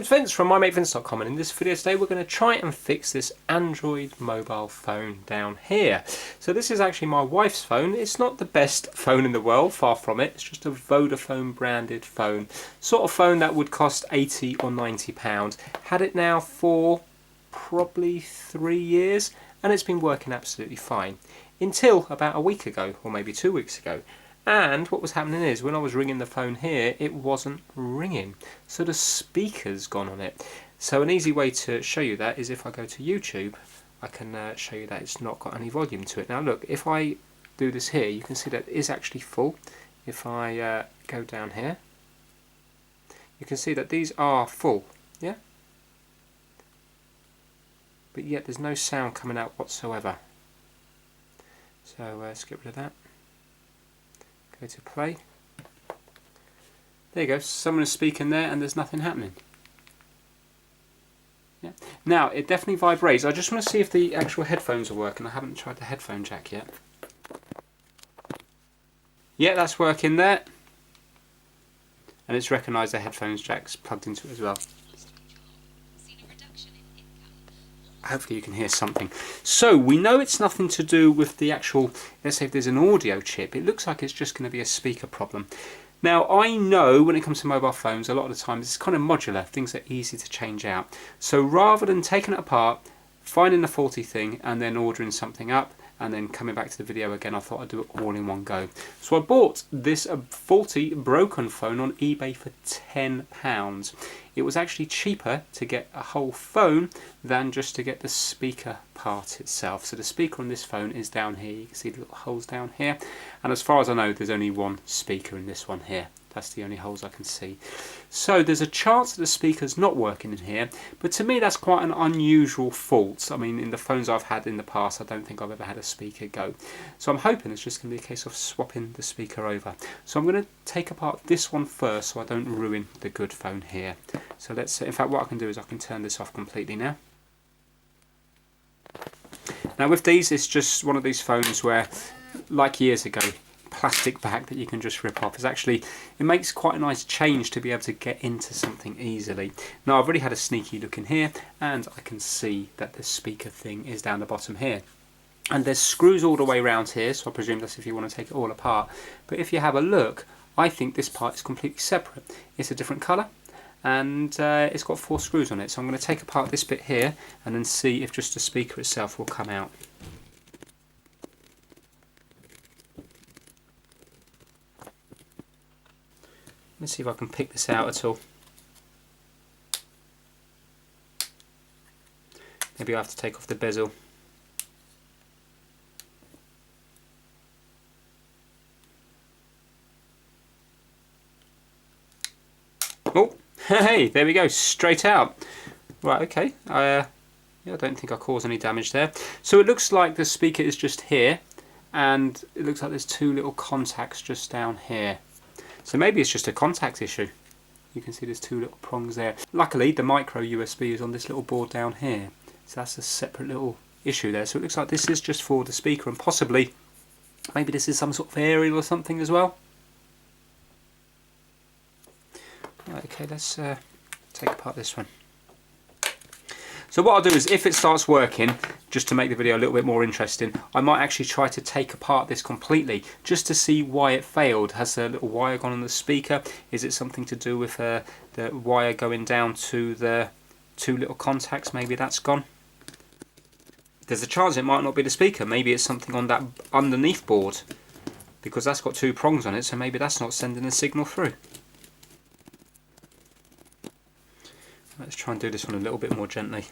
it's Vince from mymatevince.com, and in this video today we're going to try and fix this Android mobile phone down here. So this is actually my wife's phone. It's not the best phone in the world, far from it. It's just a Vodafone branded phone. Sort of phone that would cost £80 or £90. Had it now for probably 3 years and it's been working absolutely fine. Until about a week ago, or maybe 2 weeks ago. And what was happening is, when I was ringing the phone here, it wasn't ringing. So the speaker's gone on it. So an easy way to show you that is if I go to YouTube, I can show you that it's not got any volume to it. Now look, if I do this here, you can see that it is actually full. If I go down here, you can see that these are full, yeah? But yet there's no sound coming out whatsoever. So let's get rid of that. Go to play. There you go, someone's speaking there and there's nothing happening. Yeah. Now it definitely vibrates. I just want to see if the actual headphones are working. I haven't tried the headphone jack yet. Yeah, that's working there. And it's recognised the headphones jack's plugged into it as well. Hopefully you can hear something. So we know it's nothing to do with the actual, let's say if there's an audio chip, it looks like it's just going to be a speaker problem. Now I know when it comes to mobile phones, a lot of the time it's kind of modular, things are easy to change out. So rather than taking it apart, finding the faulty thing and then ordering something up and then coming back to the video again, I thought I'd do it all in one go. So I bought this faulty broken phone on eBay for £10. It was actually cheaper to get a whole phone than just to get the speaker part itself. So the speaker on this phone is down here. You can see the little holes down here. And as far as I know, there's only one speaker in this one here. That's the only holes I can see. So there's a chance that the speaker's not working in here, but to me that's quite an unusual fault. I mean, in the phones I've had in the past, I don't think I've ever had a speaker go. So I'm hoping it's just going to be a case of swapping the speaker over. So I'm going to take apart this one first so I don't ruin the good phone here. So let's, in fact what I can do is I can turn this off completely now. Now with these, it's just one of these phones where, like years ago, plastic back that you can just rip off. It makes quite a nice change to be able to get into something easily. Now I've already had a sneaky look in here and I can see that the speaker thing is down the bottom here. And there's screws all the way around here, so I presume that's if you want to take it all apart. But if you have a look, I think this part is completely separate. It's a different colour and it's got 4 screws on it. So I'm going to take apart this bit here and then see if just the speaker itself will come out. Let's see if I can pick this out at all. Maybe I have to take off the bezel. Oh, hey, there we go, straight out. Right, okay. Yeah, I don't think I caused any damage there. So it looks like the speaker is just here, and it looks like there's 2 little contacts just down here. So maybe it's just a contact issue. You can see there's 2 little prongs there. Luckily the micro USB is on this little board down here. So that's a separate little issue there. So it looks like this is just for the speaker and possibly, maybe this is some sort of aerial or something as well. Right, okay, let's take apart this one. So what I'll do is, if it starts working, just to make the video a little bit more interesting, I might actually try to take apart this completely, just to see why it failed. Has the little wire gone on the speaker? Is it something to do with the wire going down to the 2 little contacts? Maybe that's gone. There's a chance it might not be the speaker. Maybe it's something on that underneath board, because that's got 2 prongs on it, so maybe that's not sending a signal through. Let's try and do this one a little bit more gently.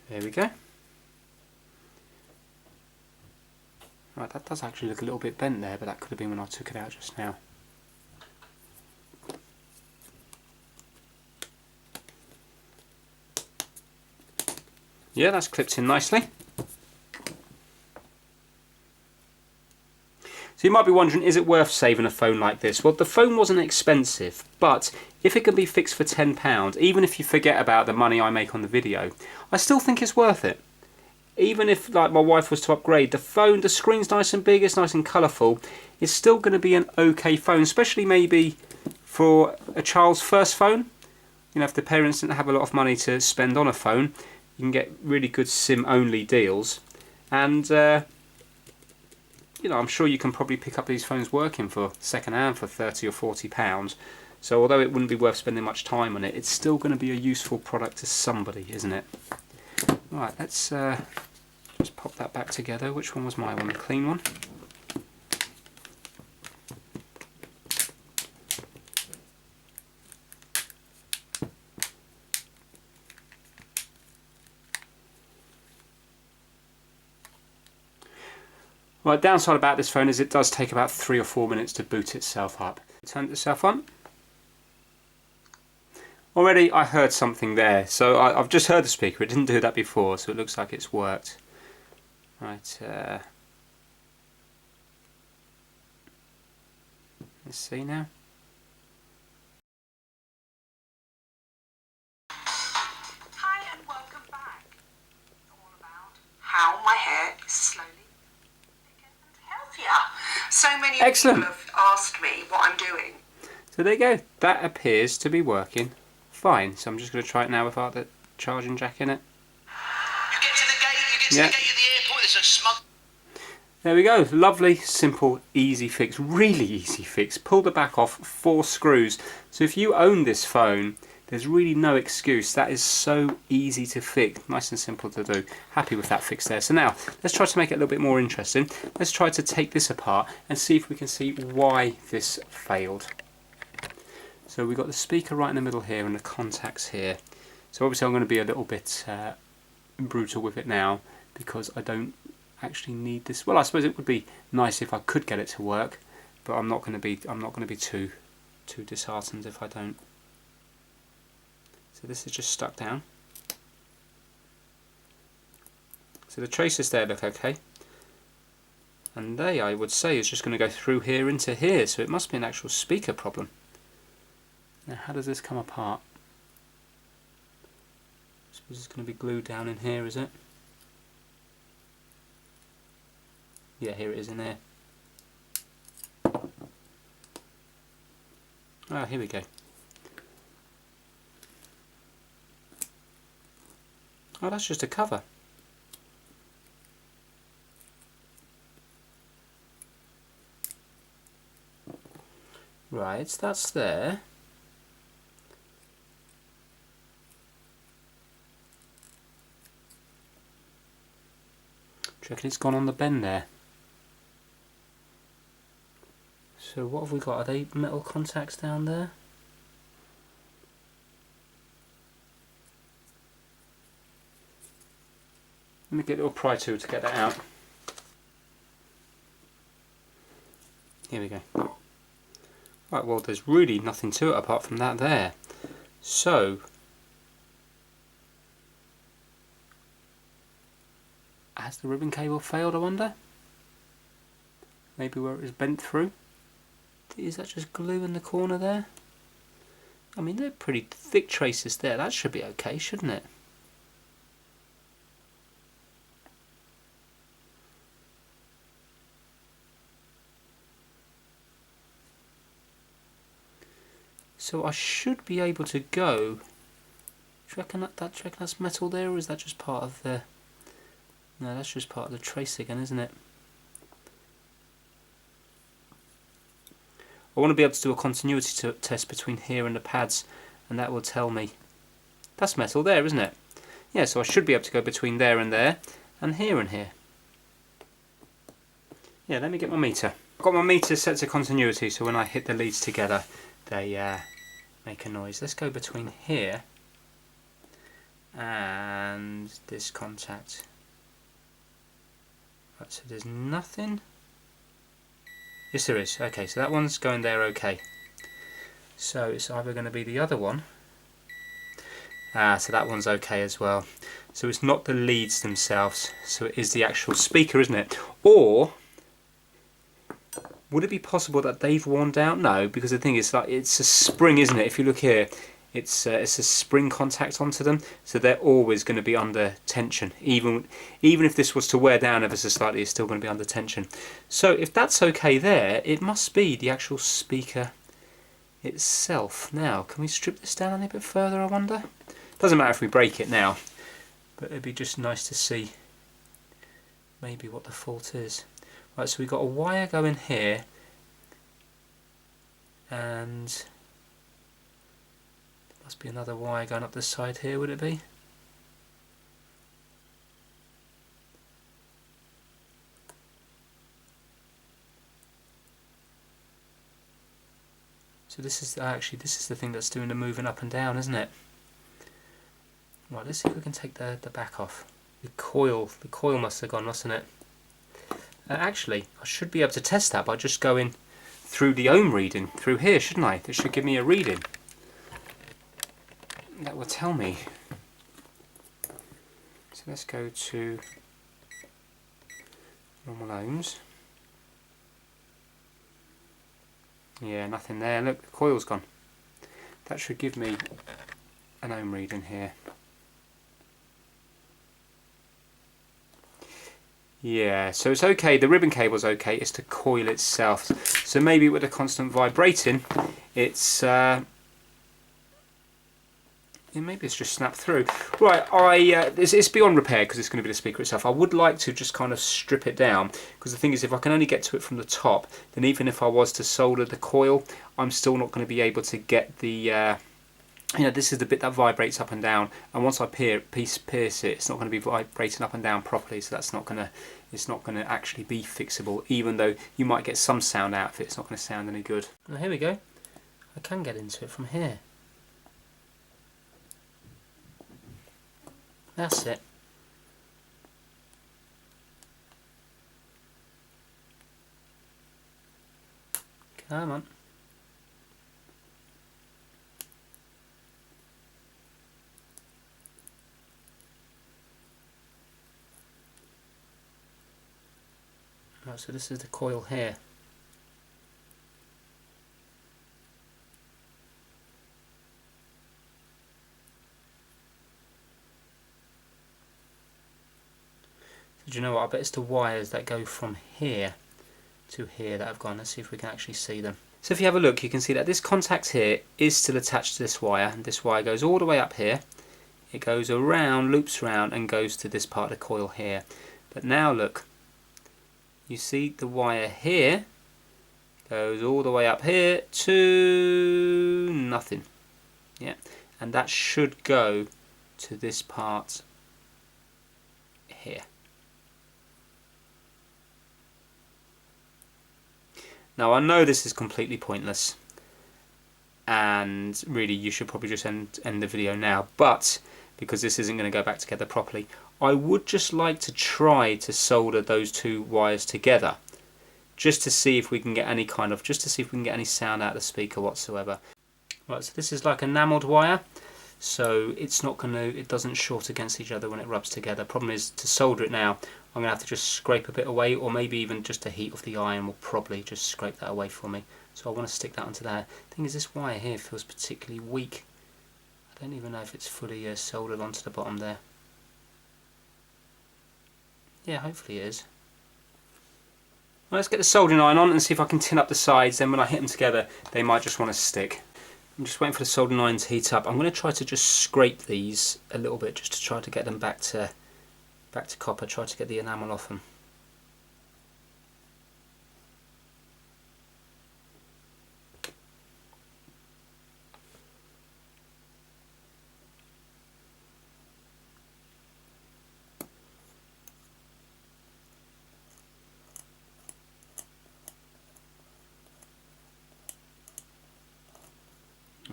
There we go. Right, that does actually look a little bit bent there, but that could have been when I took it out just now. Yeah, that's clipped in nicely. So you might be wondering, is it worth saving a phone like this? Well, the phone wasn't expensive, but if it can be fixed for £10, even if you forget about the money I make on the video, I still think it's worth it. even if like my wife was to upgrade, the phone, the screen's nice and big, it's nice and colourful, it's still going to be an okay phone, especially maybe for a child's first phone. You know, if the parents didn't have a lot of money to spend on a phone, you can get really good SIM-only deals. And, you know, I'm sure you can probably pick up these phones working for second-hand for £30 or £40. So although it wouldn't be worth spending much time on it, it's still going to be a useful product to somebody, isn't it? Right, let's just pop that back together. Which one was my one? The clean one? Right, downside about this phone is it does take about 3 or 4 minutes to boot itself up. Turn itself on. Already I heard something there, so I've just heard the speaker. It didn't do that before, so it looks like it's worked. Right, let's see now. Hi and welcome back. All about how my hair is slowly bigger and healthier. So many Excellent. people have asked me what I'm doing. So there you go. That appears to be working fine. So I'm just going to try it now without the charging jack in it. You get to the gate, you get to the gate of the airport, there's a smug... There we go. Lovely, simple, easy fix. Really easy fix. Pull the back off, 4 screws. So if you own this phone, there's really no excuse. That is so easy to fix. Nice and simple to do. Happy with that fix there. So now, let's try to make it a little bit more interesting. Let's try to take this apart and see if we can see why this failed. So we've got the speaker right in the middle here and the contacts here. So obviously I'm going to be a little bit brutal with it now because I don't actually need this. Well, I suppose it would be nice if I could get it to work, but I'm not going to be too disheartened if I don't. So this is just stuck down. So the traces there look okay. And they, I would say, is just going to go through here into here, so it must be an actual speaker problem. Now how does this come apart? I suppose it's going to be glued down in here, is it? Yeah, here it is in there. Ah, here we go. Oh, that's just a cover. Right, that's there. Do you reckon it's gone on the bend there? So what have we got? Are they metal contacts down there? Let me get a little pry tool to get that out. Here we go. Right, well there's really nothing to it apart from that there. So has the ribbon cable failed, I wonder? Maybe where it was bent through? Is that just glue in the corner there? I mean, they're pretty thick traces there. That should be okay, shouldn't it? So I should be able to go. Do you reckon that's metal there, or is that just part of the... No, that's just part of the trace again, isn't it? I want to be able to do a continuity test between here and the pads, and that will tell me. That's metal there, isn't it? Yeah, so I should be able to go between there, and here and here. Yeah, let me get my meter. I've got my meter set to continuity, so when I hit the leads together, they make a noise. Let's go between here and this contact. Right, so there's nothing. Yes, there is. Okay, so that one's going there okay. So it's either going to be the other one. So that one's okay as well. So it's not the leads themselves, so it is the actual speaker, isn't it? Or would it be possible that they've worn down? No, because the thing is, like, it's a spring, isn't it? If you look here, it's a spring contact onto them, so they're always going to be under tension. Even if this was to wear down ever so slightly, it's still going to be under tension. So if that's okay there, it must be the actual speaker itself. Now, can we strip this down a little bit further, I wonder? Doesn't matter if we break it now, but it'd be just nice to see maybe what the fault is. Right, so we've got a wire going here, and there must be another wire going up the side here, would it be? So this is actually, this is the thing that's doing the moving up and down, isn't it? Right, let's see if we can take the back off. The coil must have gone, mustn't it? Actually, I should be able to test that by just going through the ohm reading through here, shouldn't I? This should give me a reading. That will tell me. So let's go to normal ohms. Yeah, nothing there. Look, the coil's gone. That should give me an ohm reading here. Yeah, so it's okay, the ribbon cable's okay, it's the coil itself. So maybe with the constant vibrating, maybe it's just snapped through. Right, it's beyond repair because it's going to be the speaker itself. I would like to just kind of strip it down, because the thing is, if I can only get to it from the top, then even if I was to solder the coil, I'm still not going to be able to get the this is the bit that vibrates up and down, and once I pierce it, it's not going to be vibrating up and down properly, so it's not going to actually be fixable, even though you might get some sound out of it. It's not going to sound any good. Well, here we go. I can get into it from here. That's it. Come on. Right, so this is the coil here. So do you know what? I bet it's the wires that go from here to here that have gone. Let's see if we can actually see them. So if you have a look, you can see that this contact here is still attached to this wire, and this wire goes all the way up here. It goes around, loops around, and goes to this part of the coil here. But now look, you see the wire here goes all the way up here to nothing. Yeah, and that should go to this part here. Now I know this is completely pointless, and really you should probably just end the video now, but because this isn't going to go back together properly, I would just like to try to solder those two wires together, just to see if we can get any sound out of the speaker whatsoever. Right, so this is like enamelled wire, so it doesn't short against each other when it rubs together. Problem is, to solder it now, I'm going to have to just scrape a bit away, or maybe even just the heat of the iron will probably just scrape that away for me. So I want to stick that onto there. The thing is, this wire here feels particularly weak. I don't even know if it's fully soldered onto the bottom there. Yeah, hopefully it is. Well, let's get the soldering iron on and see if I can tin up the sides, then when I hit them together they might just want to stick. I'm just waiting for the soldering iron to heat up. I'm going to try to just scrape these a little bit just to try to get them back to copper, try to get the enamel off them.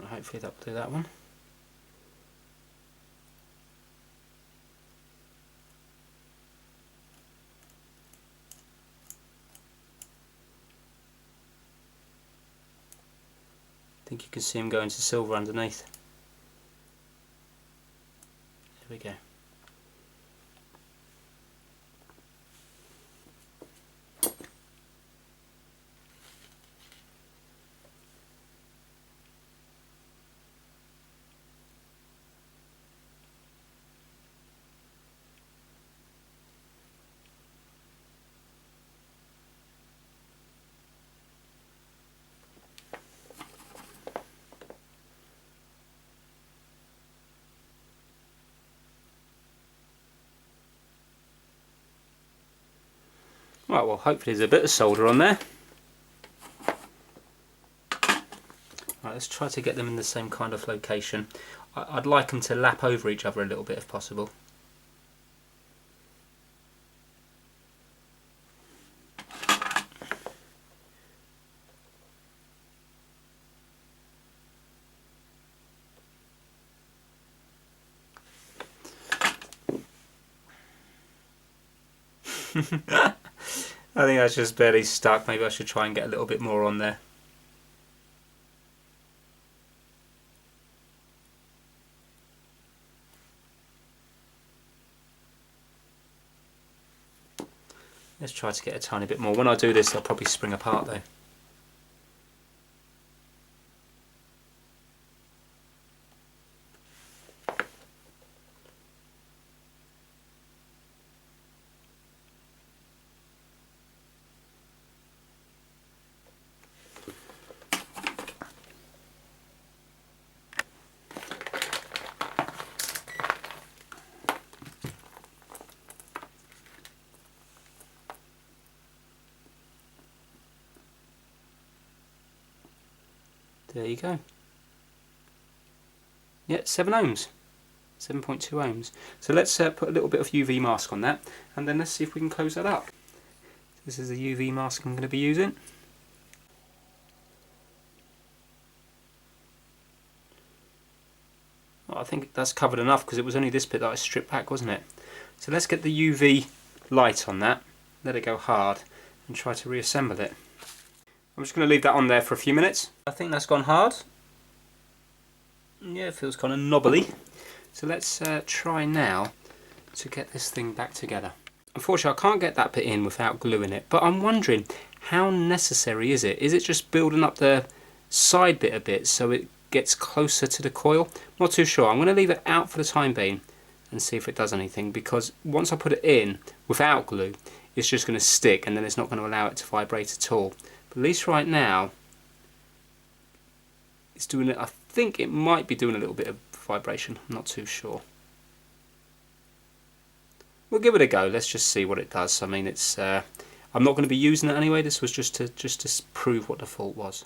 Hopefully that will do that one. I think you can see them going to silver underneath. There we go. Right, well hopefully there's a bit of solder on there. Right, let's try to get them in the same kind of location. I'd like them to lap over each other a little bit if possible. I think that's just barely stuck. Maybe I should try and get a little bit more on there. Let's try to get a tiny bit more. When I do this, they'll probably spring apart though. There you go. Yeah, 7 ohms. 7.2 ohms. So let's put a little bit of UV mask on that, and then let's see if we can close that up. This is the UV mask I'm going to be using. Well, I think that's covered enough because it was only this bit that I stripped back, wasn't it? So let's get the UV light on that, let it go hard, and try to reassemble it. I'm just going to leave that on there for a few minutes. I think that's gone hard. Yeah, it feels kind of knobbly. So let's try now to get this thing back together. Unfortunately, I can't get that bit in without gluing it, but I'm wondering, how necessary is it? Is it just building up the side bit a bit so it gets closer to the coil? Not too sure. I'm going to leave it out for the time being and see if it does anything, because once I put it in without glue, it's just going to stick and then it's not going to allow it to vibrate at all. But at least right now, it's doing it. I think it might be doing a little bit of vibration. I'm not too sure. We'll give it a go. Let's just see what it does. I mean, it's. I'm not going to be using it anyway. This was just to prove what the fault was.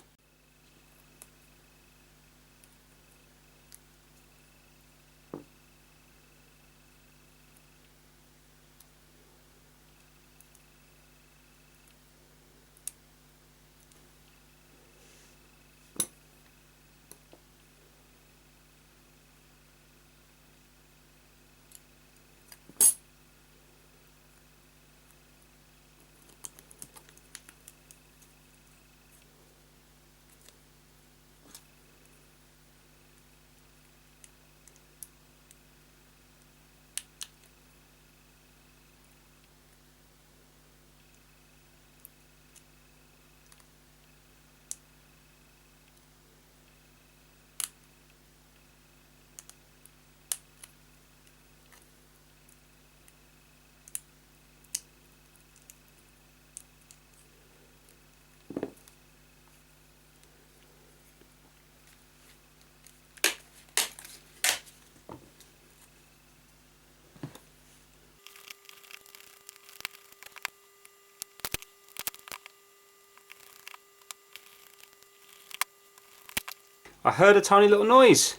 I heard a tiny little noise.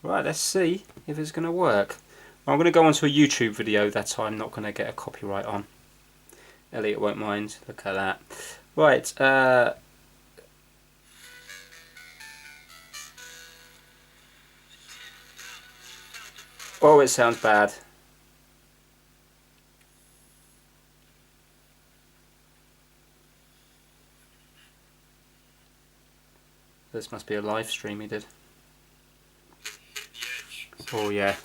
Right, let's see if it's going to work. I'm going to go onto a YouTube video that I'm not going to get a copyright on. Elliot won't mind. Look at that. Right. Oh, it sounds bad. This must be a live stream he did. Oh yeah.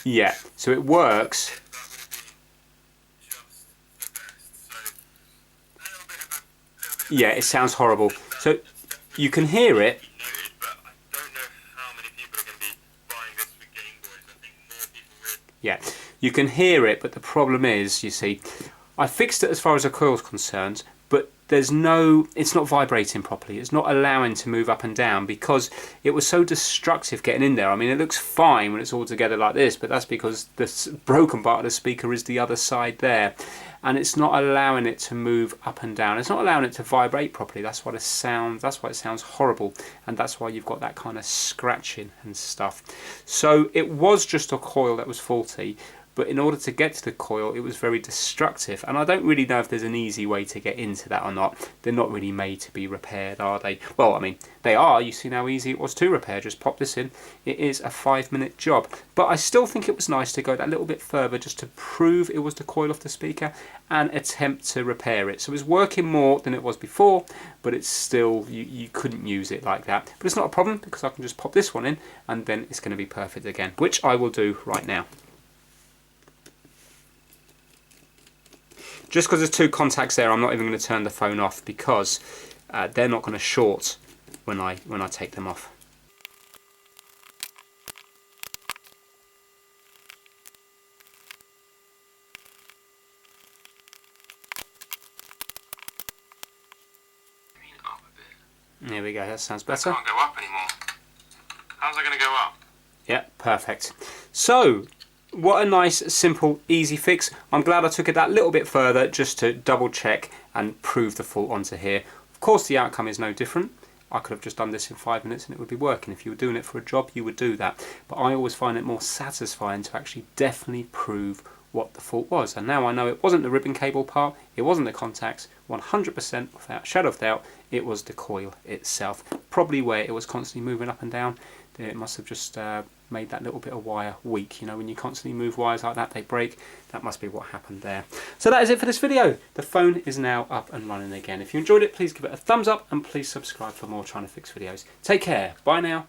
Yeah, so it works. Yeah, it sounds horrible. So you can hear it. Yeah, you can hear it, but the problem is, you see, I fixed it as far as the coil's concerned, but it's not vibrating properly. It's not allowing to move up and down because it was so destructive getting in there. I mean, it looks fine when it's all together like this, but that's because the broken part of the speaker is the other side there, and it's not allowing it to move up and down. It's not allowing it to vibrate properly. That's why it sounds horrible, and that's why you've got that kind of scratching and stuff. So it was just a coil that was faulty, but in order to get to the coil, it was very destructive. And I don't really know if there's an easy way to get into that or not. They're not really made to be repaired, are they? Well, I mean, they are. You see how easy it was to repair. Just pop this in. It is a 5-minute job. But I still think it was nice to go that little bit further just to prove it was the coil of the speaker and attempt to repair it. So it was working more than it was before, but it's still, you couldn't use it like that. But it's not a problem because I can just pop this one in and then it's going to be perfect again, which I will do right now. Just because there's 2 contacts there, I'm not even going to turn the phone off because they're not going to short when I take them off. There we go, that sounds better. I can't go up anymore. How's that going to go up? Yeah, perfect. So, what a nice, simple, easy fix. I'm glad I took it that little bit further just to double check and prove the fault onto here. Of course the outcome is no different. I could have just done this in 5 minutes and it would be working. If you were doing it for a job, you would do that. But I always find it more satisfying to actually definitely prove what the fault was. And now I know it wasn't the ribbon cable part, it wasn't the contacts, 100% without a shadow of doubt, it was the coil itself. Probably where it was constantly moving up and down. It must have just made that little bit of wire weak. You know, when you constantly move wires like that, they break. That must be what happened there. So that is it for this video. The phone is now up and running again. If you enjoyed it, please give it a thumbs up and please subscribe for more Trying to Fix videos. Take care. Bye now.